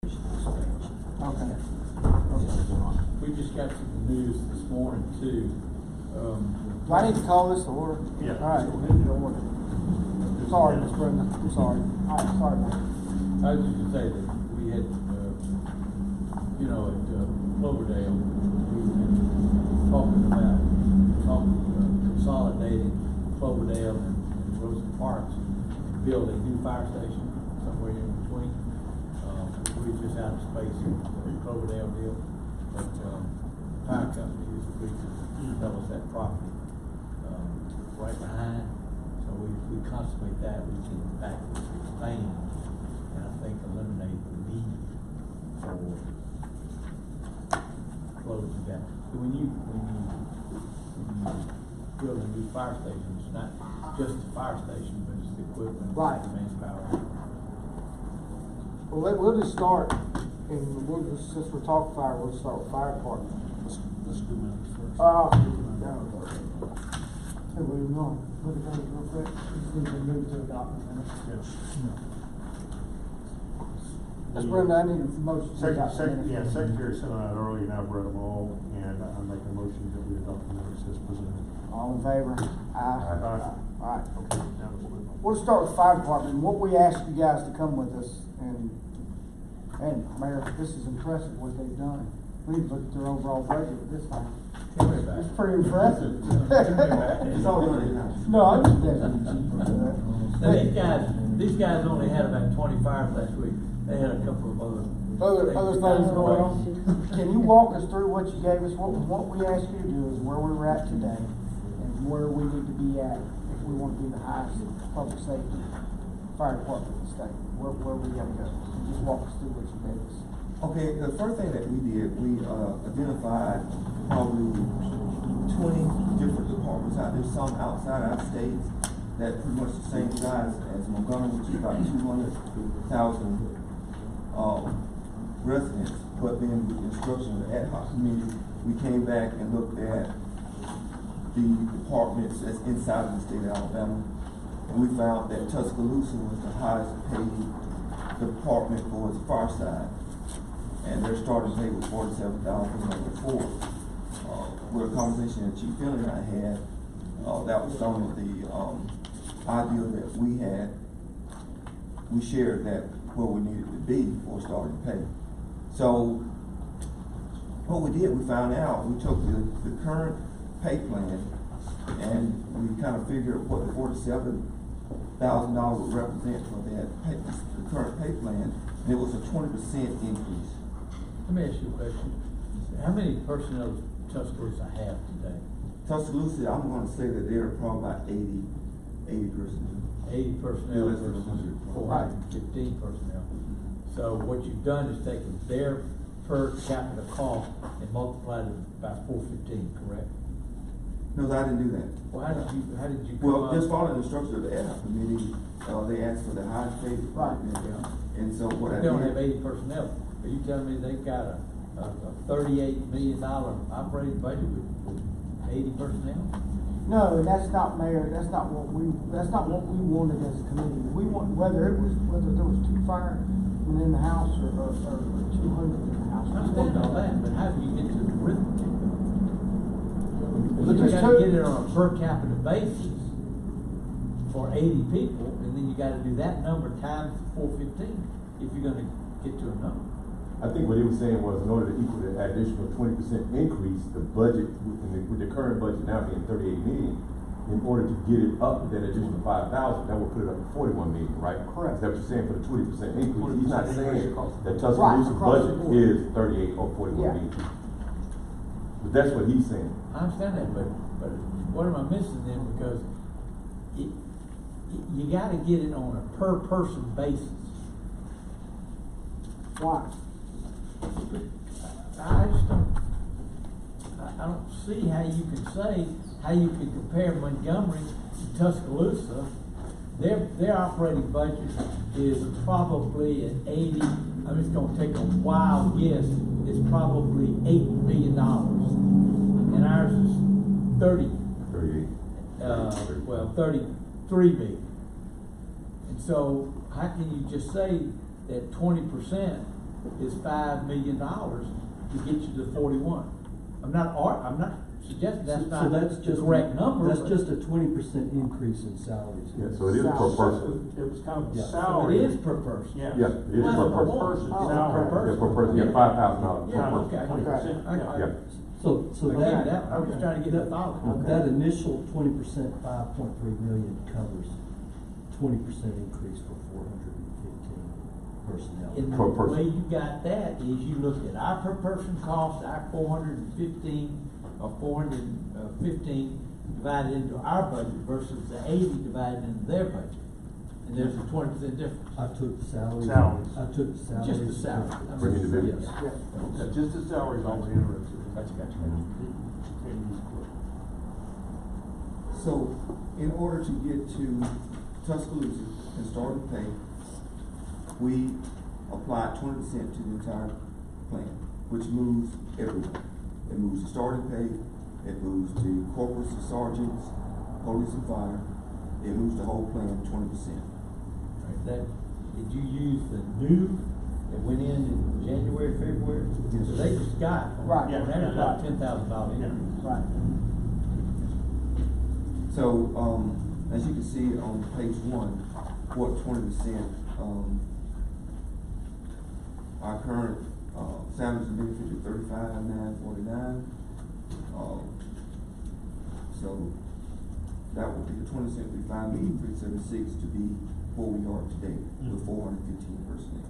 Okay. We just got some news this morning too. Do I need to call this to order? Yeah. All right, we'll move to order. Sorry, Ms. Brenda, I'm sorry. All right, sorry, man. I was just gonna say that we had, you know, at Cloverdale, we've been talking consolidating Cloverdale and Rosen Parks, and build a new fire station somewhere in between. We're just out of space in the Cloverdale deal, but fire company is agreed to sell us that property right behind. So we consummate that, we can back expand, and I think eliminate the need for closing down. When you build a new fire station, it's not just the fire station, but it's the equipment, Right. the manpower. Well, we'll just start, and we'll just, since we're talking fire, we'll start with fire department. Let's do minutes first. Hey, what are you doing? Look at that real quick. Just need to move to adopt the minutes. Yes. Ms. Brenda, I need a motion to adopt the minutes. Secretary sent them out early, and I've read them all, and I make a motion that we adopt the minutes as presented. All in favor? Aye. Aye. All right. Okay, now we'll move on. We'll start with fire department. What we asked you guys to come with us, and Mayor, this is impressive what they've done. We need to look at their overall budget this time. It's pretty impressive. It's all done now. No, I'm just kidding. Now, these guys only had about 20 fires last week. They had a couple of Other things going on. Can you walk us through what you gave us? What we asked you to do is where we're at today and where we need to be at if we want to be the highest public safety fire department in the state. Where we gotta go. And just walk us through what you gave us. Okay, the first thing that we did, we identified probably 20 different departments out there, some outside our states, that pretty much the same size as Montgomery, which is about 200,000 residents. But then with the instruction of the ad hoc committee, we came back and looked at the departments that's inside of the state of Alabama, and we found that Tuscaloosa was the highest paid department for its far side. And their starting pay was $47,004. With a conversation that Chief Finley and I had, that was some of the idea that we had. We shared that where we needed to be for starting pay. So what we did, we found out, we took the current pay plan and we kind of figured what the $47,000 would represent for that the current pay plan, and it was a 20% increase. Let me ask you a question. How many personnel does Tuscaloosa have today? Tuscaloosa, I'm going to say that they're probably about 80 personnel. 80 personnel Less than versus 100. 415 personnel. So what you've done is taken their per capita cost and multiplied it by 415, correct? No, I didn't do that. Well, how did you come Well, up? just following the instructions of the ad hoc committee, they asked for the highest paid department. And so what I They did. don't have 80 personnel. Are you telling me they've got a $38 million operating budget with 80 personnel? No, and that's not, Mayor, that's not what we wanted as a committee. We want, whether there was 2 firemen in the house or 200 in the house. I understand all that, but how do you get to the arithmetic? Look, You there's gotta two- get it on a per capita basis for 80 people, and then you gotta do that number times 415 if you're gonna get to a number. I think what he was saying was in order to equal the additional 20% increase, the budget, with the current budget now being 38 million, in order to get it up to that additional 5,000, that would put it up to 41 million, right? Correct. Is that what you're saying for the 20% increase? He's not 20% saying increase. that Right, Tuscaloosa's across the budget board. is 38 or 41 Yeah. million. But that's what he's saying. I understand that, but what am I missing then? Because you gotta get it on a per person basis. Why? I just I don't see how you can say, how you can compare Montgomery to Tuscaloosa. Their operating budget is probably at 80, I'm just gonna take a wild guess, it's probably $8 million. And ours is 38. 33 million. And so how can you just say that 20% is $5 million to get you to 41. I'm not suggesting that's So not that's the just correct number. That's but- just a 20% increase in salaries. Yeah, so it is per person. It was kind of Yeah. a So salary. it is per person. Yeah. Yeah, it is Well, per per person. person, Oh, salary. per person. Yeah, per person, yeah, $5,000 Yeah, per okay. person. 20%, Okay. Yeah. So Okay, that, that, I was trying to get the thought. that initial 20%, 5.3 million covers 20% increase for 415 personnel. And Per the person. way you got that is you looked at our per person cost, our 415, or 415 divided into our budget versus the 80 divided into their budget. And there's a 20% difference. I took the salaries. Salaries. I took the salaries. Just the salary. For individuals. Yes. Yeah. Yeah, just the salaries all we're interested in. Gotcha. Can't use clerk. So, in order to get to Tuscaloosa and starting pay, we applied 20% to the entire plan, which moves everyone. It moves the starting pay, it moves the corporals, the sergeants, police and fire, it moves the whole plan 20%. Right, that, did you use the new that went in January, February? Yes. So they just got, Right. on average, about $10,000 increase. Right. So, as you can see on page one, what 20%, our current, salaries and benefits are $35,949. So, that would be the 20% would be $5,376 to be where we are today, with 415 personnel.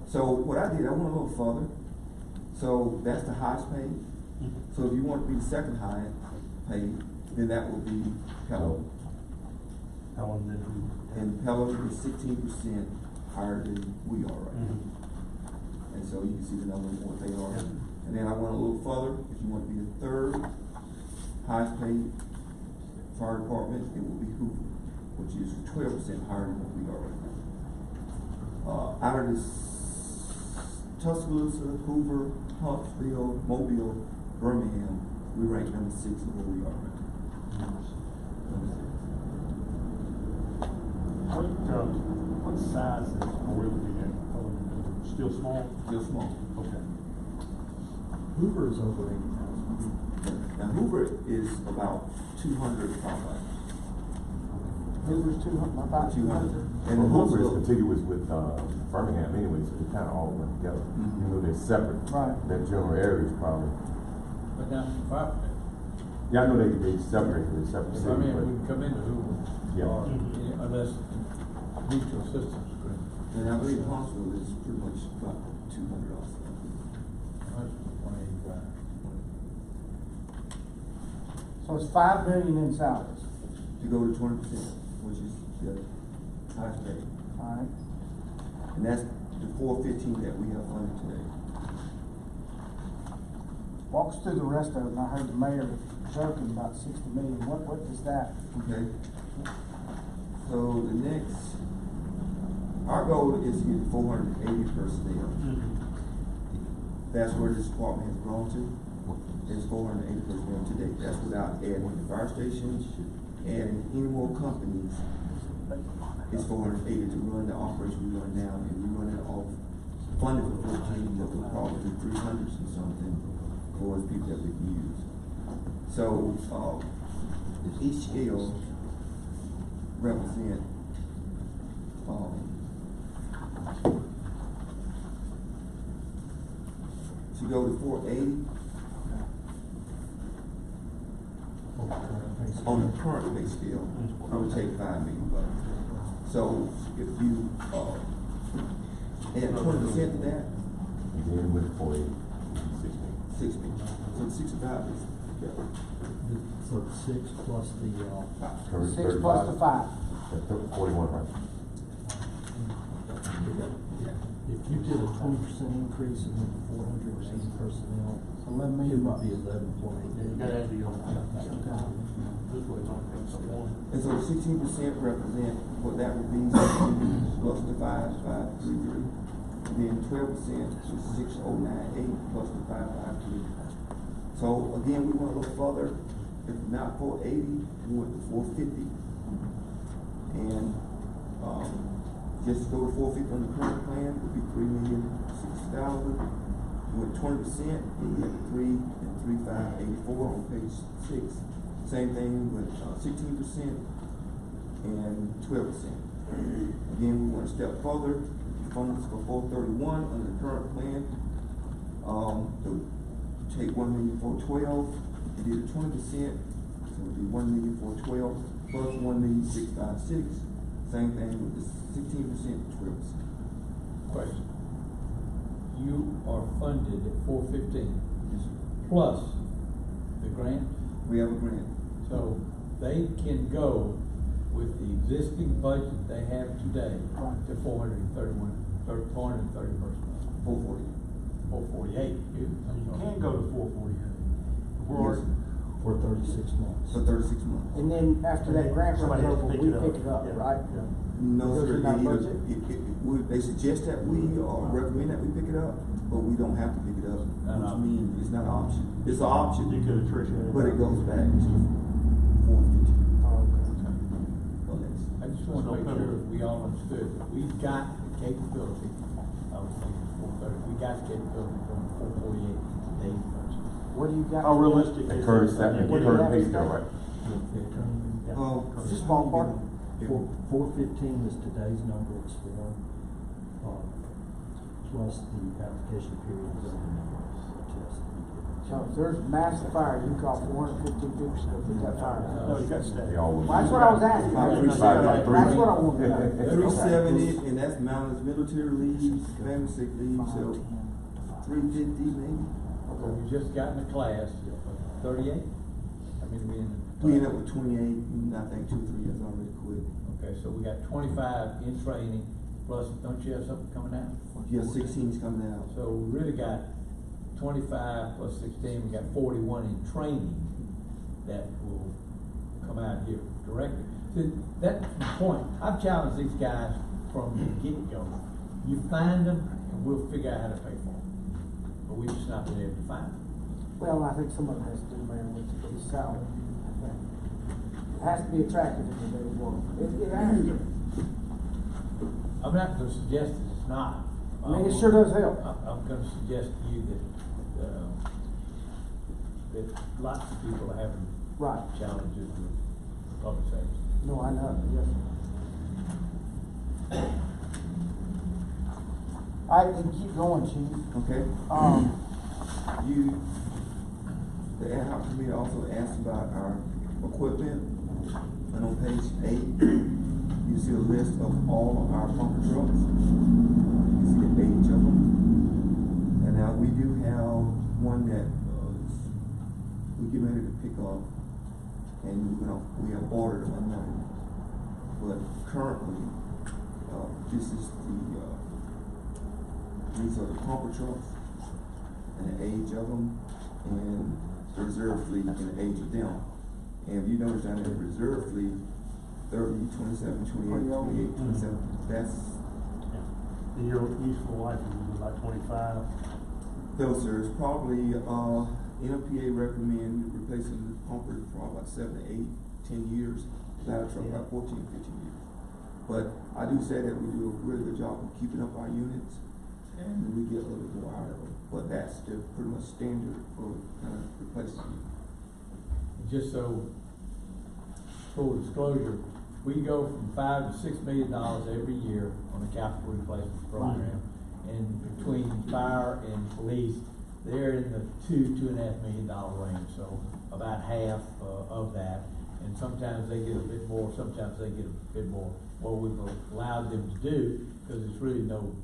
So what I did, I went a little further. So that's the highest paid. So if you want to be the second highest paid, then that will be Pella. Helen did who? And Pella is 16% higher than we are right now. Mhm. And so you can see the numbers of what they are. Yeah. And then I went a little further. If you want to be the third highest paid fire department, it will be Hoover, which is 12% higher than what we are right now. Out of this Tuscaloosa, Hoover, Huntsville, Mobile, Birmingham, we rank number 6 of where we are right now. What size is, are we looking at? Still small? Still small. Okay. Hoover is over 80,000. Now Hoover is about 200 firefighters. Hoover's 200, about 200. And Well, Hoover is Huntsville- contiguous with, Birmingham anyway, so they kind of all run together. Mhm. Even though they're separate. Right. That general area is probably, But now, fire, yeah, I know they separate, they're separate I cities, mean, but. we can come into Hoover. Yeah. Or, unless mutual systems could. And I believe Huntsville is pretty much about 200 also. 185. So it's 5 million in salaries, To go to 20%, which is the highest paid. all right? And that's the 415 that we have funded today. Walk us through the rest of it, and I heard the mayor joking about 60 million, what does that? Okay. So the next, our goal is to get 480 personnel. That's where this department has grown to. It's 480 personnel today. That's without adding the fire stations, adding any more companies. It's 480 to run the operation we run now, and we run it off funded for 14, but we're probably 300 and something for the people that we can use. So, each scale represent, to go to 480 on the current pay scale, it would take $5 million. So if you, add 20% to that, You then went for 60. 6 million. So 65 is, yeah. So 6 plus the, Current 6 plus the 5. 41, right? if you did a 20% increase and then 480 personnel, $11 it million would bucks. be 11.8 You million. gotta add the other. This way it's only paying some more. And so 16% represent what that would be, 16 plus the 5,533. And then 12% is 6,098 plus the 5,533. So again, we went a little further. If not 480, we went to 450. And just to go to 450 on the current plan would be $3,060,000. With 20%, you get 3,584 on page 6. Same thing with 16% and 12%. Again, we want to step further. Funds for 431 under the current plan. Take 1,412,000 and do the 20%, so it would be 1,412,000 plus 1,656,000. Same thing with the 16%, 12%. Question. You are funded at 415 Yes, sir. plus the grant, We have a grant. so they can go with the existing budget they have today Right. to 430 personnel. 440. 448. You can go to 448. Yes, sir. For 36 months. For 36 months. And then after that grant runs Somebody has to over, we pick it up, Yeah, right? yeah. No, Goes sir. in our budget? They suggest that we, or recommend that we pick it up, but we don't have to pick it up, No, no. which means it's not an option. It's an option, You could attrition it. but it goes back to 450. Oh, okay. Well, that's- I just want to make sure we all understood, we've got the capability, I was thinking 430, we got the capability from 448 in today's budget. What do you got? How realistic The is current it? staff, the What do you current have pay to scale, say? right? Just ballpark. If- 415 is today's number, it's for, plus the application period is on the test. So if there's a massive fire, you call 450 people to put that fire out. No, you got staff. They all will. Well, that's what I was asking. About That's 370. what I wanted to know. 370, and that's mounted military leave, family sick leave, so 350 maybe. So we just got in a class of 38? I mean, We end up with 28, and I think 2 or 3 has already quit. Okay, so we got 25 in training, plus, don't you have something coming out? Yeah, 16's coming out. So we really got 25 plus 16, we got 41 in training that will come out here directly. See, that's the point. I've challenged these guys from the get-go. You find them, and we'll figure out how to pay for them. But we just not been able to find them. Well, I think some of it has to do, man, with the salary. It has to be attractive if you're doing work. It has to. I'm not gonna suggest that it's not. I mean, it sure does help. I'm gonna suggest to you that lots of people are having Right. challenges with public safety. No, I know, yes. All right, then keep going, Chief. Okay? The ad hoc committee also asked about our equipment, and on page 8, you see a list of all of our pumper trucks. You see the age of them. And now we do have one that we're getting ready to pick up, and we have ordered another. But currently, these are the pumper trucks, and the age of them, and the reserve fleet and the age of them. And if you notice down there, reserve fleet, 30, 27, 28, 28, 27, that's, And your useful life is about 25. those are probably, NFPA recommend replacing the pumpers for about 7 to 8, 10 years. Ladder truck about 14, 15 years. But I do say that we do a really good job of keeping up our units, and we get a little bit more out of them. But that's still pretty much standard for kind of replacing. Just so, full disclosure, we go from $5 to $6 million every year on the capital replacement program. And between fire and police, they're in the $2.5 million range, so about half of that. And sometimes they get a bit more, sometimes they get a bit more. What we've allowed them to do, because there's really no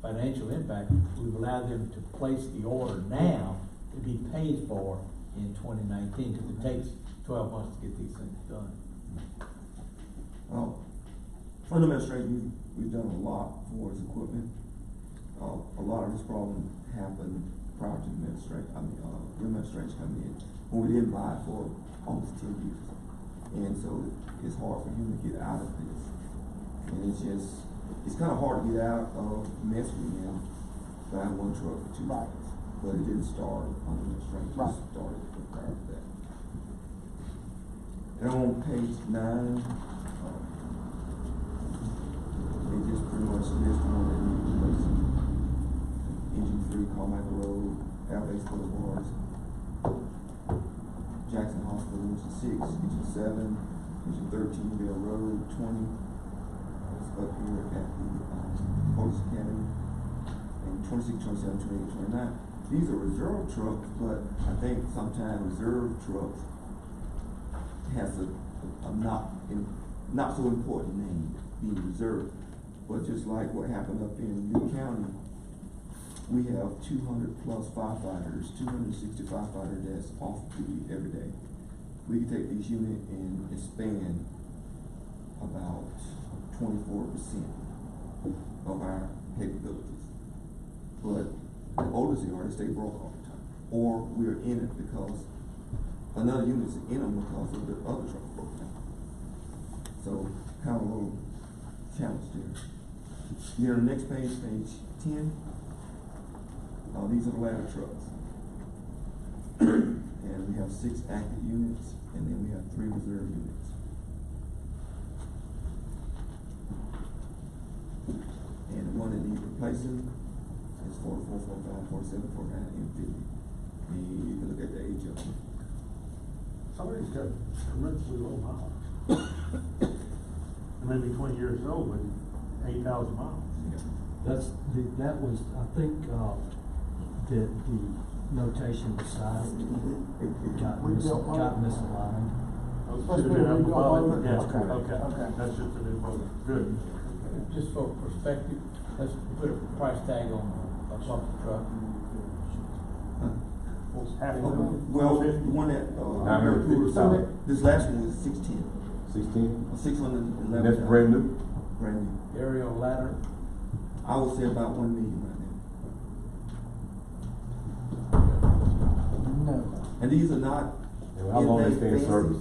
financial impact, we've allowed them to place the order now to be paid for in 2019, because it takes 12 months to get these things done. Fund administration, we've done a lot for its equipment. A lot of this problem happened prior to the administration coming in, when we didn't buy it for almost 10 years. And so it's hard for him to get out of this. And it's kind of hard to get out of mess we're in, buying one truck for 2 Right. years. But it didn't start on the administration, Right. it started prior to that. And on page 9, It just pretty much lists the one that needs replacing. Engine 3, Carmichael Road, Airways Boulevard, Jackson Hospital, Engine 6, Engine 7, Engine 13, Bell Road, 20. It's up here at the Police Academy. And 26, 27, 28, 29. These are reserve trucks, but I think sometimes reserve trucks has a not so important name, being reserved. But just like what happened up in New County, we have 200 plus firefighters, 260 firefighters that's off duty every day. We can take this unit and expand about 24% of our capabilities. But the older they are, they stay broke all the time. Or we're in it because another unit's in them because of the other truck broke down. So kind of a little challenge there. Then on the next page, page 10, these are the ladder trucks. And we have 6 active units, and then we have 3 reserve units. And the one that needs replacing is 44, 45, 47, 49, and 50. And you can look at the age of them. Some of these got tremendously low miles. They may be 20 years old, but 8,000 miles. Yeah. That was, I think, the notation beside it got misaligned. Should have been up above it. Yeah, Okay. okay. Okay. That's just a new vote. Good. Just for perspective, let's put a price tag on a pump truck. Half a Okay. million. Well, the one that, this last one was 610. 16? 611. And that's brand new? Brand new. Aerial ladder, I would say about 1 million right now. No. And these are not. And how long they stay in fancy. service?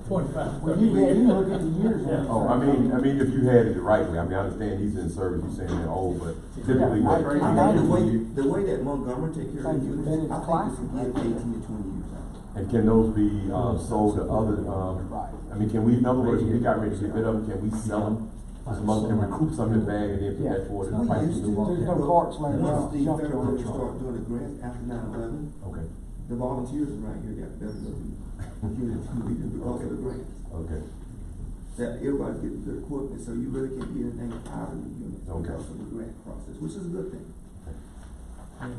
25, Well, 30 you years. look at the years on it. Oh, I mean, if you had it the right way, I mean, I understand he's in service, you're saying they're old, but typically Yeah, what? I Now, the 20 years? way that Montgomery take care of Thank the you. units, Then it's I think classic, it's a right? good 18 to 20 years out. And can those be, sold to other, Right. I mean, can we, in other words, if we got ready to get rid of them, can we sell them? Some other, can we recoup some in the bag and then put that toward the We price used of the to. There's no one? parts laying Once around. the Junk federal on the government truck. started doing the grants after 9/11, Okay, the volunteers around here got better looking units because of the grants. okay, That everybody's getting good equipment, so you really can't get anything out of the units Okay. because of the grant process, which is a good thing. And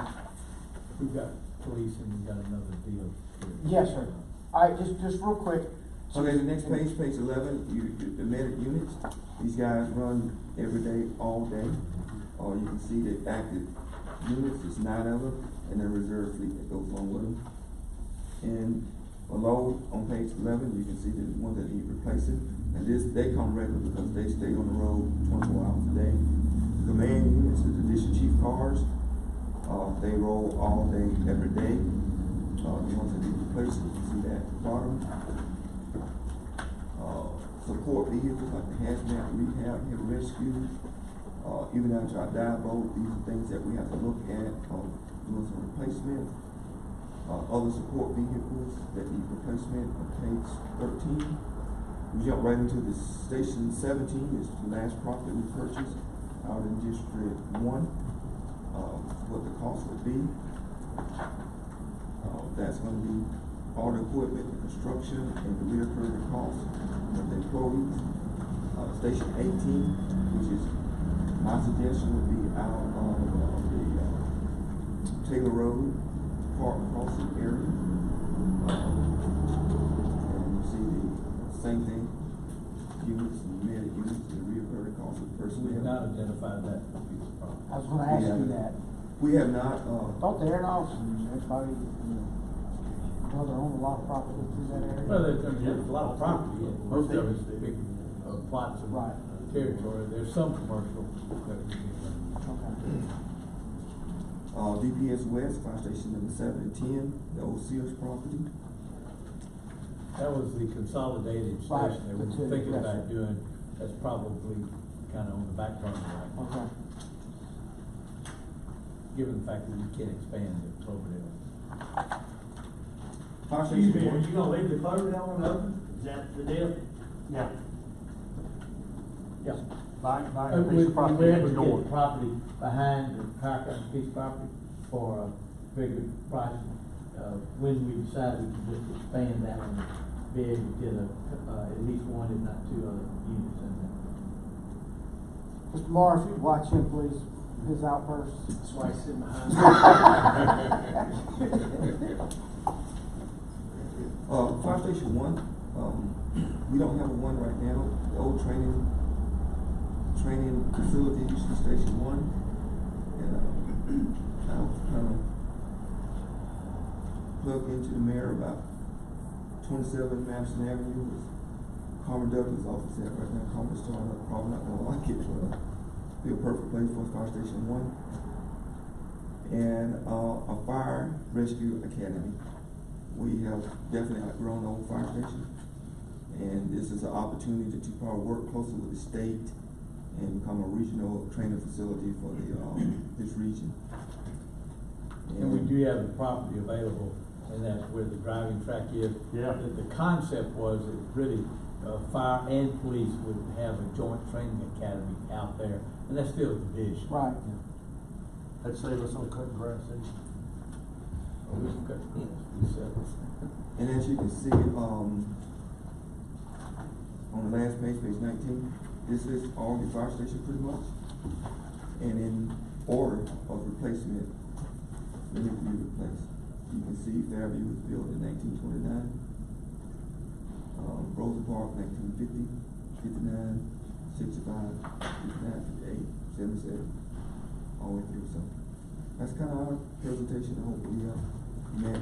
we've got police and we've got another deal. Yes, sir. All right, just real quick. Okay, the next page, page 11, the medic units. These guys run every day, all day. You can see the active units, there's 9 of them, and the reserve fleet that goes along with them. And below, on page 11, you can see the ones that need replacing. And they come regular because they stay on the road 24 hours a day. The command units, the division chief cars, they roll all day, every day. The ones that need replacing, you can see that at the bottom. Support vehicles like the hazmat, rehab, and rescue, even down to our dive boat. These are things that we have to look at, doing some replacement. Other support vehicles that need replacement on page 13. We jump right into the station 17, is the last property we purchased out in District 1. What the cost would be. That's going to be all the equipment, the construction, and the recurring costs of the employees. Station 18, which is my suggestion, would be out of the Taylor Road, Park Crossing area. And you see the same thing, units and medic units and recurring costs of personnel. We've not identified that piece of property. I was gonna ask you that. We have not, Thought the air officers, everybody, well, they own a lot of property through that area. Well, there's a lot of property, and most of it's big plots of Right. territory. There's some commercial. Okay. DPS West, fire station number 7 and 10, the old Sears property. That was the consolidated Right, station they the were two, thinking yes, about sir. doing. That's probably kind of on the back burner right now, Okay. given the fact that we can't expand the Cloverdale. Fire Excuse station me, are one. you gonna leave the Cloverdale one open? Is that the deal? Yeah. Yeah. buying a piece of property We and had to get going. the property behind the car company piece of property for a very good price. When we decided to just expand that and be able to get at least one, if not two other units in there. Mr. Morris, you'd watch him, please, his outbursts. That's why he's sitting behind. Fire Station 1, we don't have a one right now. The old training facility used to be Station 1. And I was kind of plugged into the mayor about 27 Madison Avenue with Carmen Douglas' office at right now. Carmen's starting up, probably not gonna like it, but be a perfect place for Fire Station 1. And a fire rescue academy. We have definitely outgrown the old fire station, and this is an opportunity to probably work closer with the state and become a regional training facility for the this region. And we do have the property available, and that's where the driving track is. Yeah. The concept was that really, fire and police would have a joint training academy out there, and that's still the vision. Right. Let's save us on cutting grass, eh? And as you can see, on the last page, page 19, this is all the fire station pretty much. And in order of replacement, they need to be replaced. You can see Fairview was built in 1929, Rosa Park 1950, 59, 65, 59, 58, 77, all the way through. So that's kind of our presentation. I hope we met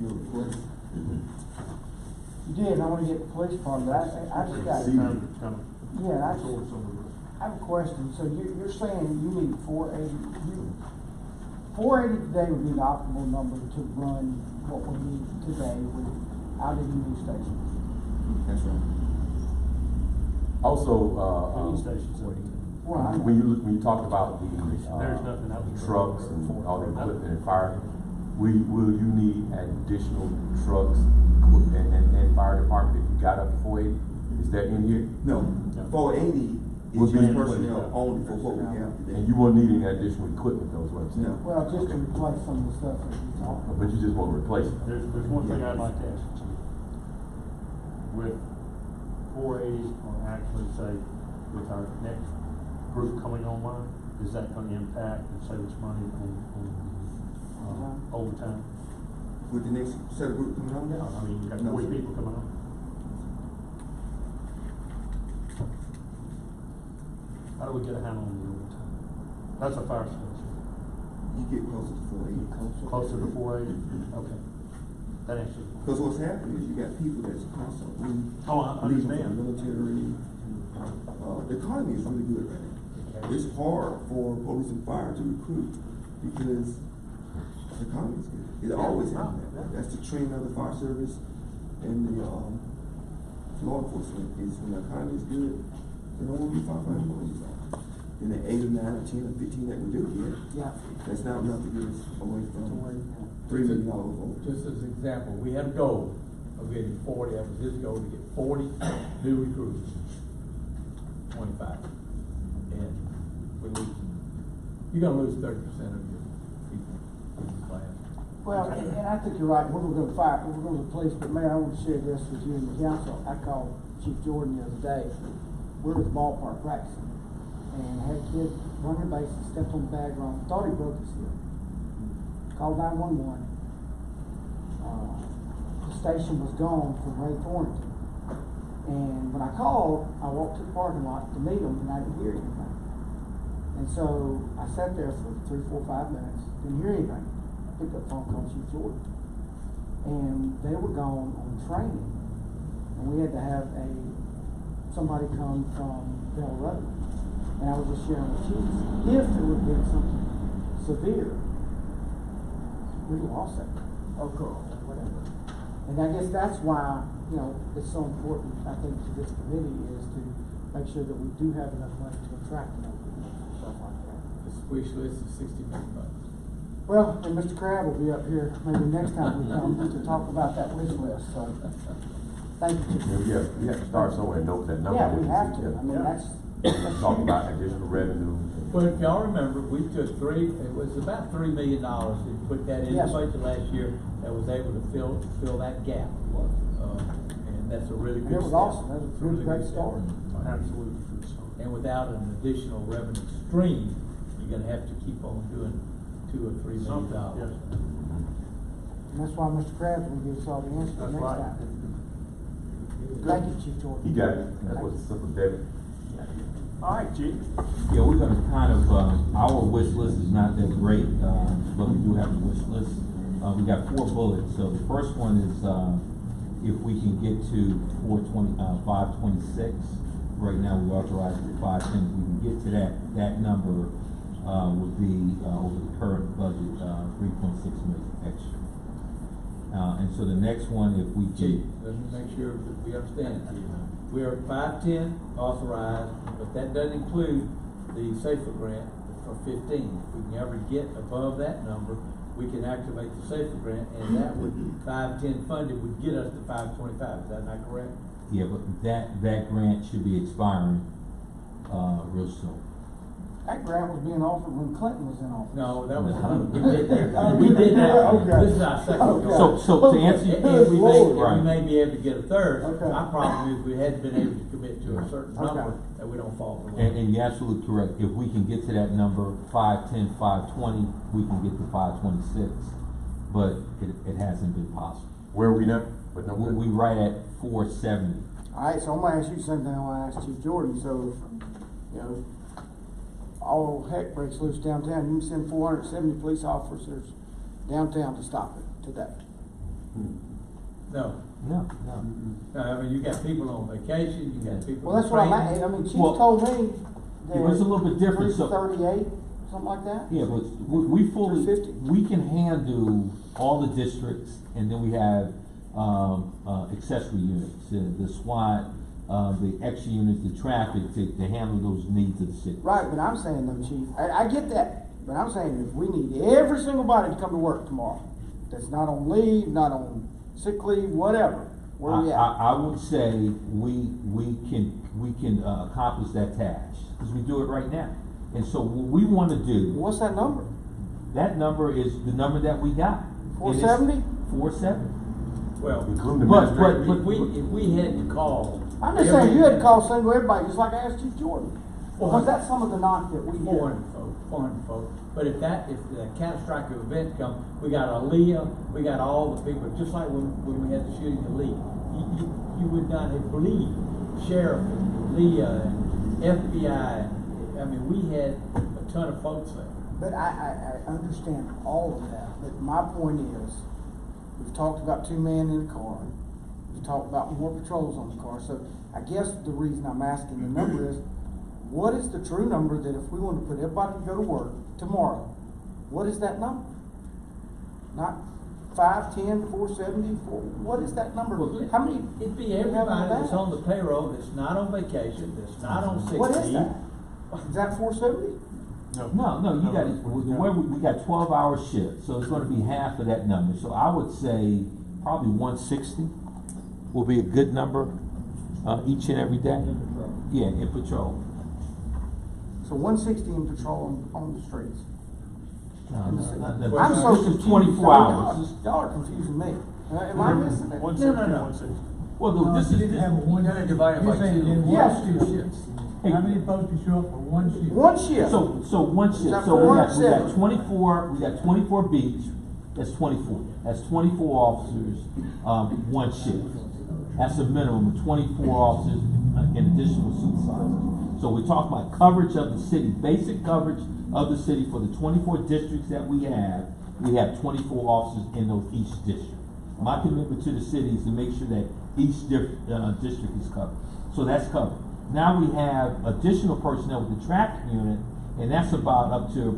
your request. You did, I wanna get the police part of that. I just got, It's kind of yeah, I absorb some of this. have a question. So you're saying you need 480, 480 today would be the optimal number to run what we need today without any new stations? That's right. Also, Any stations, Well, I know. when you talk about the There's nothing else. trucks and all the equipment and fire, will you need additional trucks and fire department if you got up to 480? Is that in here? No, 480 Would is be just in personnel place. only for what we have today. And you won't need any additional equipment, though, is what I'm saying. No. Well, just to replace some of the stuff that we talked about. But you just won't replace it. There's one thing I'd like to ask you. With 480, or actually say, with our next group coming online, is that gonna impact and save us money on overtime? With the next set of group coming on Yeah, now? I mean, you got No, 40 sir. people coming on. How do we get a handle on the overtime? That's a fire station. You get closer to 480. Closer to 480? Okay. That answers. Because what's happening is you got people that's constantly Oh, I leaving for the understand. military. The economy is really good right now. It's hard for police and fire to recruit because the economy is good. It always has been. That's the trend of the fire service and the law enforcement is when the economy is good, they don't want to be firefighting employees. Then the 8 or 9 or 10 or 15 that we do get, Yeah. that's not enough to get us away from $3 million over. Just as an example, we had a goal of getting 40, that was his goal, to get 40 new recruits, 25. And we lose, you're gonna lose 30% of your people in the class. Well, and I think you're right, we're gonna replace, but Mayor, I want to share this with you and the council. I called Chief Jordan the other day, we're at the ballpark practicing, and had a kid run their bases, stepped on the bag wrong, thought he broke his hip. Called 911. The station was gone from Ray Thornton. And when I called, I walked to the parking lot to meet him, and I didn't hear anything. And so I sat there for 3, 4, 5 minutes, didn't hear anything. Picked up the phone, called Chief Jordan. And they were gone on training. And we had to have somebody come from Bell Road. And I was just sharing with Chief, if there would have been something severe, we'd have lost that girl, or whatever. And I guess that's why, it's so important, I think, to this committee is to make sure that we do have enough money to attract enough people and stuff like that. This wish list is $60 million. Well, and Mr. Crab will be up here maybe next time we come to talk about that wish list, so. Thank you, Chief. We have to start somewhere and note that number. Yeah, we have to. Yeah. I mean, that's, talk about additional revenue. Well, if y'all remember, we took it was about $3 million, we put that in the Yes. budget last year, that was able to fill that gap. And that's a really And good it was step. awesome. That was a It's really great good start. step. Absolutely. And without an additional revenue stream, you're gonna have to keep on doing $2 or $3 million. Something, yes. And that's why Mr. Krabs will give us all the answers That's next right. time. Thank you, Chief Jordan. He got it, that's what's simple, David. All right, Chief. Yeah, we're gonna kind of, our wish list is not that great, but we do have a wish list. We got 4 bullets, so the first one is, if we can get to 526. Right now, we authorize for 510, if we can get to that number, would be, over the current budget, 3.6 million extra. And so the next one, if we Chief, can, let me make sure that we understand. We are at 510 authorized, but that doesn't include the SAFER grant for 15. If we can ever get above that number, we can activate the SAFER grant, and that would, 510 funded would get us to 525. Is that not correct? yeah, but that grant should be expiring, real soon. That grant was being offered when Clinton was in office. No, that was, we did that. We did that. Okay. This is our second Okay. go. So to answer And your we Right. may be able to get a third. Okay. My problem is we hadn't been able to commit to a certain Okay. number that we don't fall below. And you're absolutely correct. If we can get to that number, 510, 520, we can get to 526, but it hasn't been possible. Where are we now? What number? We right at 470. All right, so I'm gonna ask you the same thing I wanna ask Chief Jordan. So, you know, all heck breaks loose downtown, you can send 470 police officers downtown to stop it today. No, No. no, I mean, you got people on vacation, you got people. Well, that's what I'm training. at. I mean, Chief Well, told me that. it was a little bit different, so- 38, something like that? Yeah, but we fully, 350. we can handle all the districts, and then we have, accessory units, the SWAT, the extra units, the traffic, to handle those needs of the city. Right, but I'm saying though, Chief, I get that, but I'm saying if we need every single body to come to work tomorrow, that's not on leave, not on sick leave, whatever, where we at? I would say we can accomplish that task, because we do it right now. And so what we wanna do, What's that number? that number is the number that we got. 470? 470. Well, Including the But- administrative. if we had to call. I'm just saying, you had to call single everybody, just like I asked Chief Jordan. Because that's some of the knock that we hear. 400 folks, but if the catastrophic event come, we got Aaliyah, we got all the people, just like when we had the shooting at Lee. You would not have believed, Sheriff, Leah, and FBI, I mean, we had a ton of folks there. But I understand all of that, but my point is, we've talked about 2 men in a car. We've talked about more patrols on the car, so I guess the reason I'm asking the number is, what is the true number that if we want to put everybody to go to work tomorrow, what is that number? Not 510, 470, what is that number? How many? It'd be do we have in everybody that's that? on the payroll, that's not on vacation, that's not on sick leave. What is that? Is that 470? No, you got it, we got 12-hour shifts, so it's gonna be half of that number. So I would say probably 160 will be a good number, each and every day. Yeah, in patrol. So 160 in patrol on the streets. I'm This so is confused. 24 hours. Y'all are confusing me. Am I missing it? 160, No. 160. Well, no, this is, Divided by two. Yes. How many folks can show up for one shift? One shift. so one shift, that so we got 470? 24 beats, that's 24. That's 24 officers, one shift. That's a minimum of 24 officers in addition to supervisors. So we're talking about coverage of the city, basic coverage of the city for the 24 districts that we have 24 officers in each district. My commitment to the city is to make sure that each district is covered. So that's covered. Now we have additional personnel with the traffic unit, and that's up to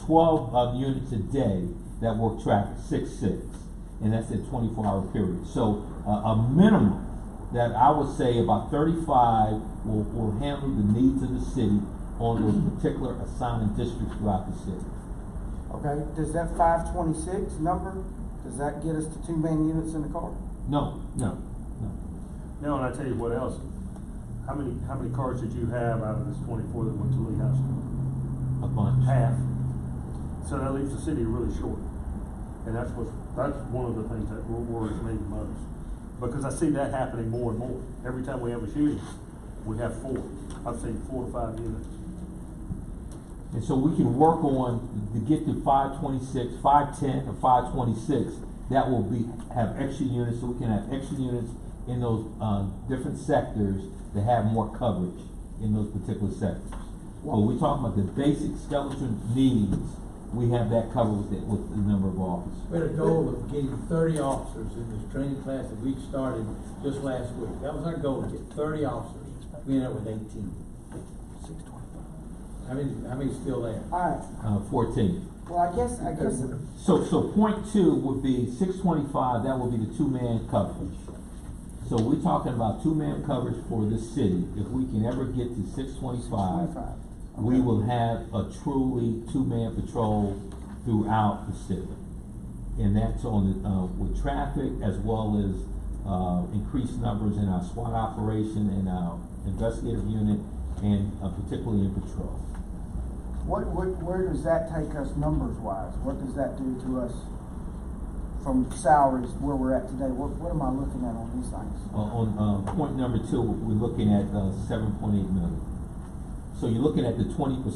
12 units a day that work traffic, 6-6, and that's a 24-hour period. So a minimum that I would say about 35 will handle the needs of the city on those particular assigned districts throughout the city. Okay, does that 526 number, does that get us to 2 man units in the car? No. No, and I tell you what else, how many cars did you have out of this 24 that went to Lee High School? A bunch. Half. So that leaves the city really short. And that's one of the things that worries me the most. Because I see that happening more and more. Every time we have a shooting, we have 4. I've seen 4 to 5 units. And so we can work on to get to 526, 510, or 526. That will have extra units, so we can have extra units in those different sectors to have more coverage in those particular sectors. But we're talking about the basic skeleton needs. We have that covered with the number of officers. We had a goal of getting 30 officers in this training class that we started just last week. That was our goal, to get 30 officers. We ended up with 18. 625. How many's still there? All right, 14. well, I guess. So point 2 would be 625, that would be the 2-man coverage. So we're talking about 2-man coverage for this city. If we can ever get to 625, we will have a truly 2-man patrol throughout the city. And that's on with traffic as well as increased numbers in our SWAT operation and our investigative unit and particularly in patrol. Where does that take us numbers wise? What does that do to us from salaries where we're at today? What am I looking at on these things? On point number 2, we're looking at 7.8 million. So you're looking at the 20%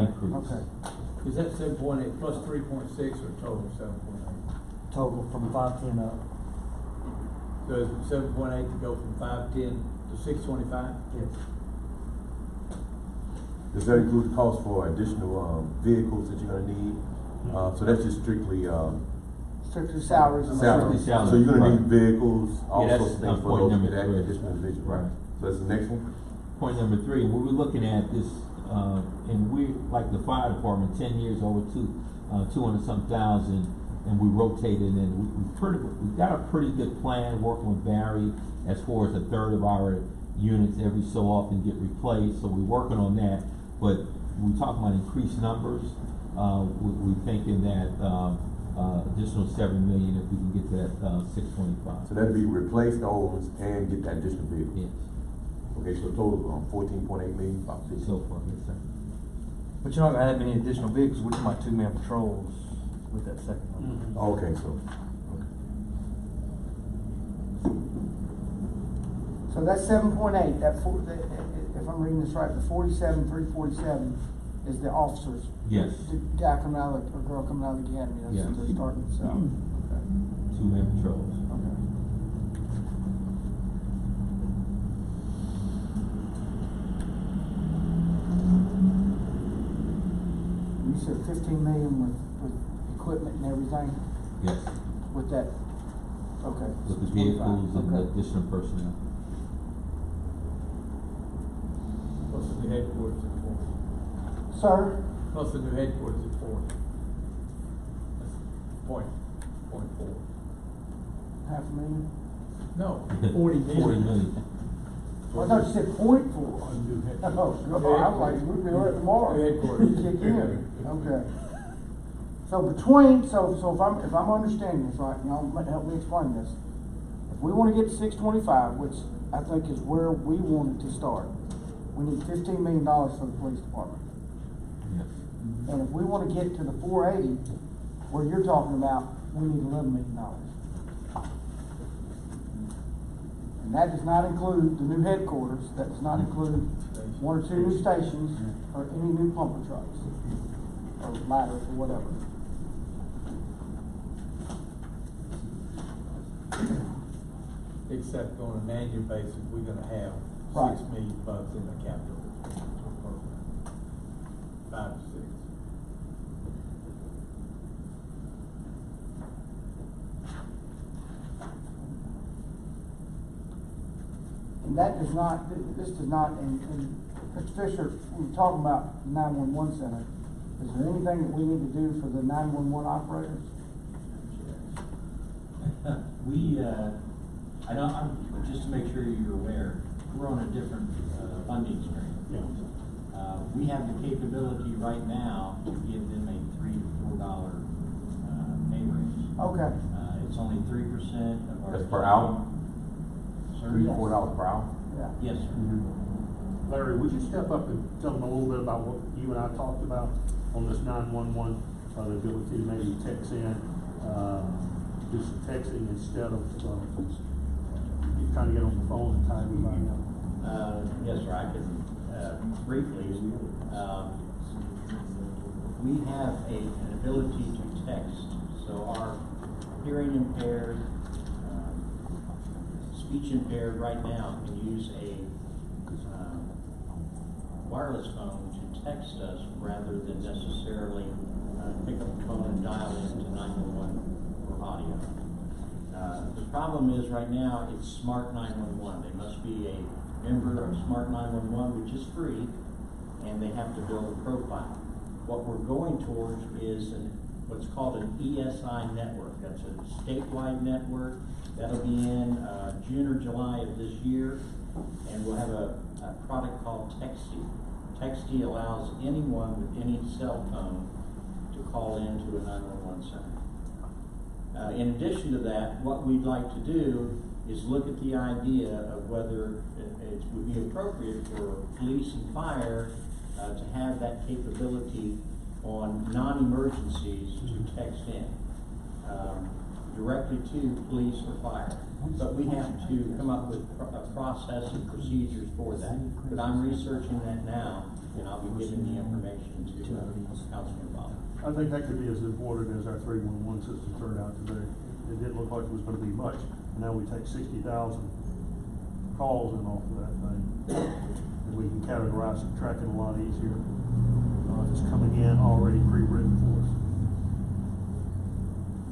increase. Okay. Is that 7.8 plus 3.6 or total 7.8? Total from 510 up. So is it 7.8 to go from 510 to 625? Yes. Does that include the cost for additional vehicles that you're gonna need? So that's just strictly Strictly salaries. and salary. Salary. So you're gonna Right. need vehicles, all Yeah, sorts of that's things for point those number that 3. additional individuals, right? Right. So that's the next one? Point number 3, when we're looking at this, and we, like the fire department, 10 years, over 200-some thousand, and we rotated, and we've got a pretty good plan working with Barry as far as a third of our units every so often get replaced, so we're working on that. But we're talking about increased numbers. We're thinking that additional 7 million if we can get to that 625. So that'd be replace the old ones and get that additional vehicle? Yes. Okay, so total 14.8 million, about 50. So far, yes, sir. But you're not gonna have any additional vehicles, we're talking about 2-man patrols with that second number. Okay, so, So that's 7.8. If I'm reading this right, the 47,347 is the officers. Yes. The guy coming out of or girl coming out of the academy. That's Yes. what they're starting to sell. Okay. 2-man patrols. Okay. You said 15 million with equipment and everything Yes. with that. Okay. With the vehicles and the Okay. additional personnel. Plus the new headquarters at 4. Sir, Plus the new headquarters at 4. That's point 4. $500,000. No, 40 million. 40 million. I thought you said point 4. Oh, God, I was like, we'd be there tomorrow. New headquarters. Kick in. Okay. So between, so if I'm understanding this right, and y'all help me explain this. If we wanna get to 625, which I think is where we wanted to start, we need $15 million for the police department. Yes. And if we wanna get to the 480, where you're talking about, we need $11 million. And that does not include the new headquarters, that does not include 1 or 2 new stations, or any new pumper trucks, or ladders, or whatever. Except on an annual basis, we're gonna have Right. $6 million in the capital. 5 to 6. And that does not, this does not, and Mr. Fisher, we were talking about 911 center. Is there anything that we need to do for the 911 operators? I know, just to make sure you're aware, we're on a different funding stream. We have the capability right now to give them a $3 to $4 pay raise. Okay, It's only 3% of our. that's per hour? $3-4 per hour? Yeah. Yes, sir. Larry, would you step up and tell them a little bit about what you and I talked about on this 911, the ability to maybe text in, do some texting instead of, trying to get on the phone and tie everybody up? Yes, sir, I can, briefly, we have an ability to text, so our hearing impaired, speech impaired right now can use a wireless phone to text us rather than necessarily pick up the phone and dial into 911 for audio. The problem is right now it's Smart 911. They must be a member of Smart 911, which is free, and they have to build a profile. What we're going towards is what's called an ESI network. That's a statewide network. That'll be in June or July of this year, and we'll have a product called Texty. Texty allows anyone with any cell phone to call into a 911 center. In addition to that, what we'd like to do is look at the idea of whether it would be appropriate for police and fire to have that capability on non-emergencies to text in directly to police or fire. But we have to come up with a process and procedures for that. But I'm researching that now, and I'll be giving the information to Councilman Bob. I think that could be as important as our 311 system turned out today. It didn't look like it was gonna be much, and now we take 60,000 calls in off of that thing. And we can categorize and track it a lot easier. It's coming in already pre-written for us.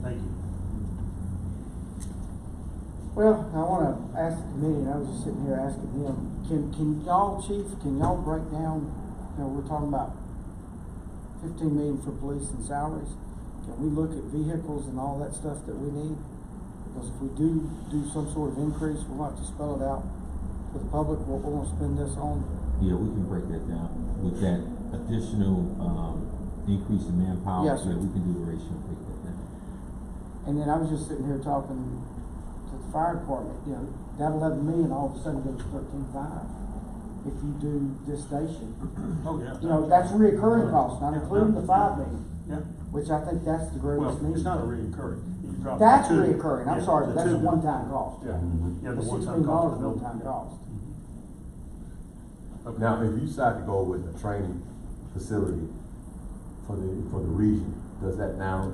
Thank you. Well, I wanna ask the committee, and I was just sitting here asking them, can y'all, Chief, can y'all break down, we're talking about 15 million for police and salaries. Can we look at vehicles and all that stuff that we need? Because if we do some sort of increase, we'll have to spell it out to the public, what we're gonna spend this on. Yeah, we can break that down with that additional, increase in manpower. Yes, sir. Yeah, we can do the ratio, break that down. And then I was just sitting here talking to the fire department, that 11 million all of a sudden goes to 13.5. If you do this station. Oh, yeah. That's reoccurring costs, not including the 5 million. Yeah. Which I think that's the greatest Well, need. it's not a reoccurring. You drop That's the two. reoccurring, I'm Yeah, sorry, the but that's a two. one-time cost. Yeah, yeah, The the $6 one-time million cost. is a one-time cost. Okay. Now, if you decide to go with a training facility for the region, does that now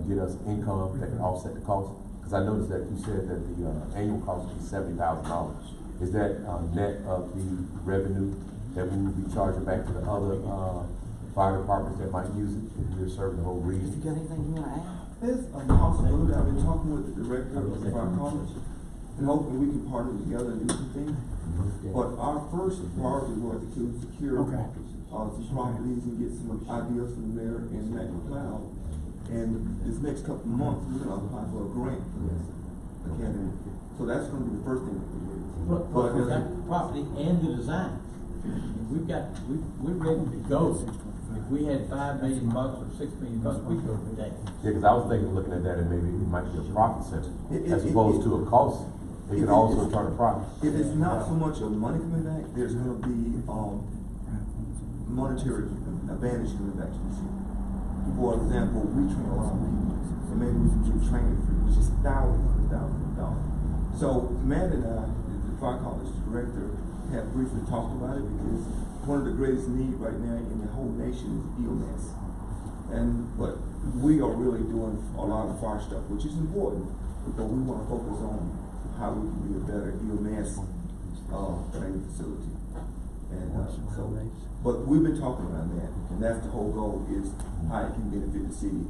get us income that can offset the cost? Because I noticed that you said that the annual cost is $70,000. Is that net of the revenue that we will be charging back to the other fire departments that might use it if we're serving the whole If region? you got anything you wanna add? There's a possibility. I've been talking with the director of the fire college, and hopefully we can partner together and do some things. But our first priority was to secure some properties and get some ideas from the mayor and Matt McLeod. And this next couple of months, we're gonna apply for a grant for this academy. So that's gonna be the first thing that we do. But for that property and the design, we're ready to go. If we had $5 million or $6 million, we'd go today. Yeah, because I was thinking, looking at that, and maybe it might be a profit center, as It- opposed to a cost. It could also turn a profit. If it's not so much of money coming back, there's gonna be, monetary advantage coming back to the city. For example, we train a lot of people, and maybe we can give training free, which is thousands of dollars. So Matt and I, the fire college director, have briefly talked about it because one of the greatest needs right now in the whole nation is EMS. But we are really doing a lot of fire stuff, which is important, but we want to focus on how we can be a better EMS training facility. But we've been talking about that, and that's the whole goal, is how it can benefit the city.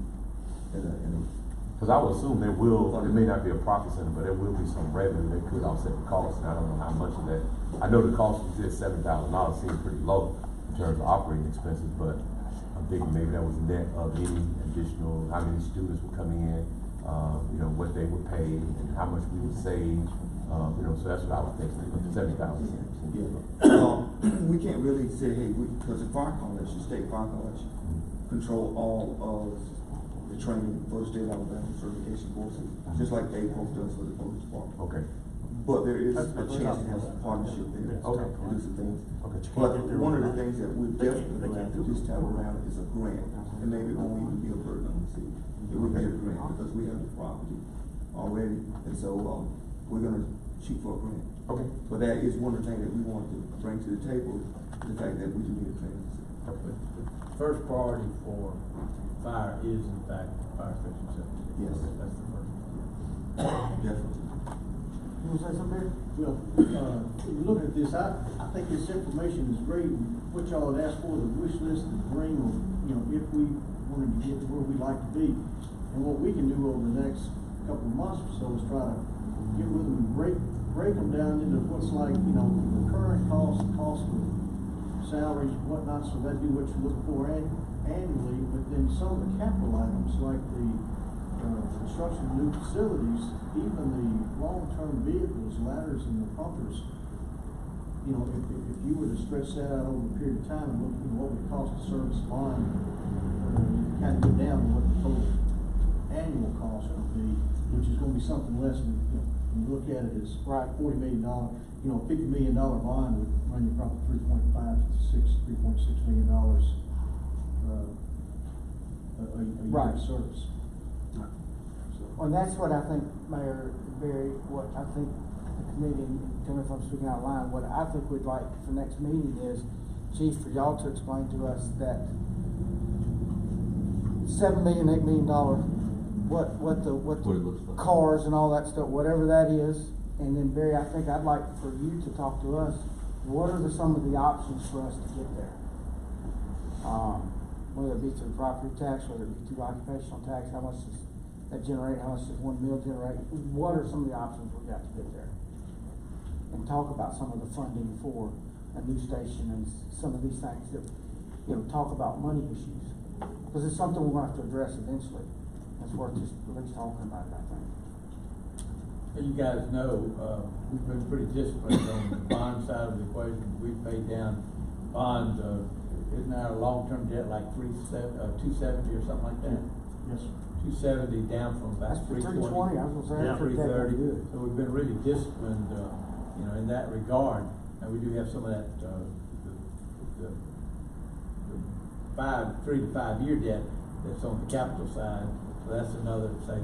Because I would assume it may not be a profit center, but there will be some revenue that could offset the cost, and I don't know how much of that. I know the cost is just $7,000, seems pretty low in terms of operating expenses, but I'm thinking maybe that was net of any additional, how many students were coming in, what they would pay, and how much we would save, so that's what I was thinking, $70,000. We can't really say, hey, because the fire college, the state fire college, control all of the training for the state of Alabama certification courses, just like APOC does for the police department. Okay. But there is a That's what we're chance to talking have about. some partnership there. Okay. To do some things. Okay, you can't But get there one of the overnight. things that we're definitely going to have to this time around is a grant, and maybe it won't even be a burden on the city. It would be a grant, because we have the property already, and so, we're gonna shoot for a grant. Okay. But that is one of the things that we want to bring to the table, the fact that we do need a grant. The first priority for fire is in fact fire station 7. Yes. That's the first. Definitely. You wanna say something, Barry? Well, looking at this, I think this information is great. What y'all had asked for, the wish list, the bring, or, you know, if we wanted to get to where we'd like to be. And what we can do over the next couple of months or so is try to get with them and break them down into what's like, you know, the current cost of salaries, whatnot, so that'd be what you look for annually. But then some of the capital items, like the construction of new facilities, even the long-term vehicles, ladders and the pumpers, you know, if you were to stretch that out over a period of time and look at what would cost to service a line, you kind of get down to what the total annual cost would be, which is gonna be something less than, you know, when you look at it as Right. $40 million, you know, $50 million line would run you probably $3.6 million a year Right. of service. And that's what I think, Mayor Barry, what I think the committee, tell me if I'm speaking out of line, what I think we'd like for next meeting is, Chief, for y'all to explain to us that $7 million, $8 million, what What it looks the like. cars and all that stuff, whatever that is. And then Barry, I think I'd like for you to talk to us, what are some of the options for us to get there? Whether it be through property tax, whether it be through occupational tax, how much does that generate, how much does one mill generate? What are some of the options we got to get there? And talk about some of the funding for a new station and some of these things that, you know, talk about money issues. Because it's something we're gonna have to address eventually. It's worth just at least talking about it, I think. And you guys know, we've been pretty disciplined on the bond side of the equation. We've paid down bonds, isn't our long-term debt like 270 or something like that? Yes, sir. 270 down from about That's 320. 320, I was gonna say, that's 330. good. So we've been really disciplined, you know, in that regard. And we do have some of that, the 3 to 5 year debt that's on the capital side. So that's another, say,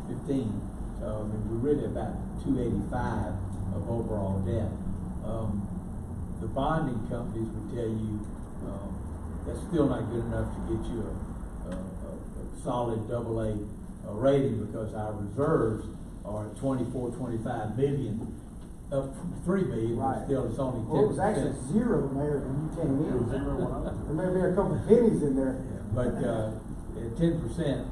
15. So I mean, we're really about 285 of overall debt. The bonding companies would tell you that's still not good enough to get you a solid AA rating, because our reserves are 24, 25 million, up from 3 million, Right. but still it's only 10%. Well, it was actually zero, Mayor, when you came in. It was zero when I was there. There may be a couple pennies in there. But at 10%,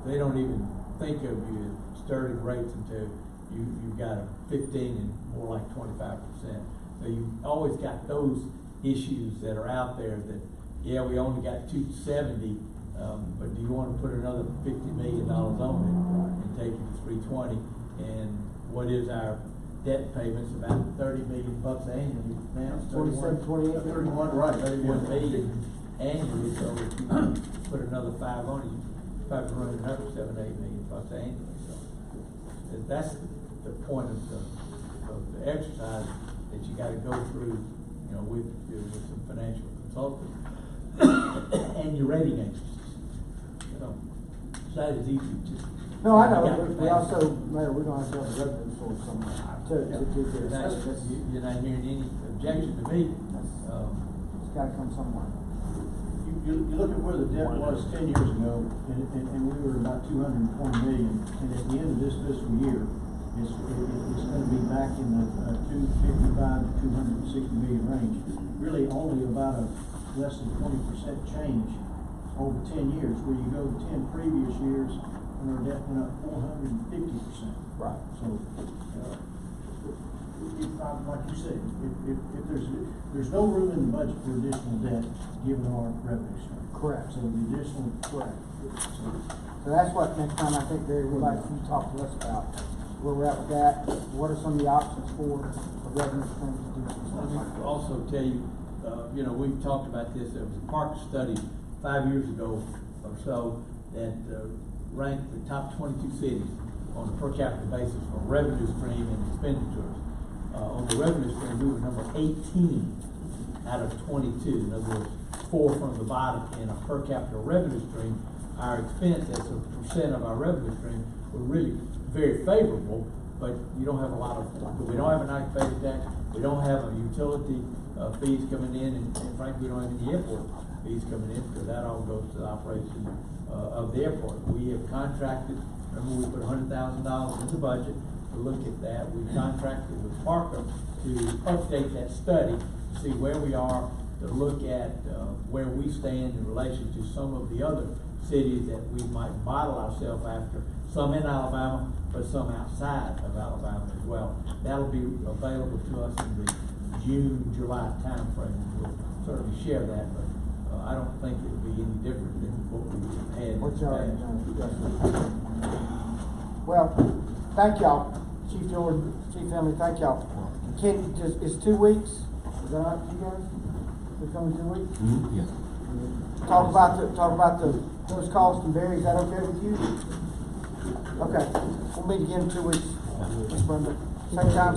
they don't even think of you as sterling rates until you've got a 15 and more like 25%. So you've always got those issues that are out there that, yeah, we only got 270, but do you want to put another $50 million on it and take it to 320? And what is our debt payments? About $30 million annually now. 27, 28. 31, right, 31 million annually. So if you put another 5 on it, you probably run another 7, 8 million bucks annually. So that's the point of the exercise that you got to go through, you know, with some financial consultants and your rating agencies. You know, it's not as easy to. No, I know, but we also, Mayor, we're gonna have to have a revenue source somewhere to do this. You're not hearing any objection to me. It's gotta come somewhere. You look at where the debt was 10 years ago, and we were about 220 million, and at the end of this fiscal year, it's gonna be back in the 255 to 260 million range. Really only about a less than 20% change over 10 years, where you go to 10 previous years, and our debt went up 450%. Right. So, like you said, if there's no room in the budget for additional debt, given our revenue stream. Correct. So the additional. Correct. So that's what next time I think Barry would like you to talk to us about, where we're at with that, what are some of the options for a revenue stream to do some stuff like that. Also tell you, you know, we've talked about this. There was a Park study 5 years ago or so that ranked the top 22 cities on a per capita basis for revenue stream and expenditures. On the revenue stream, we were number 18 out of 22. In other words, 4 from the bottom in a per capita revenue stream. Our expense as a percent of our revenue stream were really very favorable, but you don't have a lot of, we don't have an occupational tax, we don't have a utility fees coming in, and frankly, we don't have any airport fees coming in, because that all goes to the operation of the airport. We have contracted, remember we put $100,000 in the budget to look at that. We contracted with Parker to update that study to see where we are, to look at where we stand in relation to some of the other cities that we might model ourselves after, some in Alabama, but some outside of Alabama as well. That'll be available to us in the June, July timeframe. We'll certainly share that, but I don't think it'll be any different than what we've had. What's your, well, thank y'all, Chief George, Chief Emily, thank y'all. Can, just, it's 2 weeks, is that all right for you guys? We come in 2 weeks? Yes. Talk about those costs and varies, is that okay with you? Okay, we'll meet again in 2 weeks. Ms. Brenda, same time.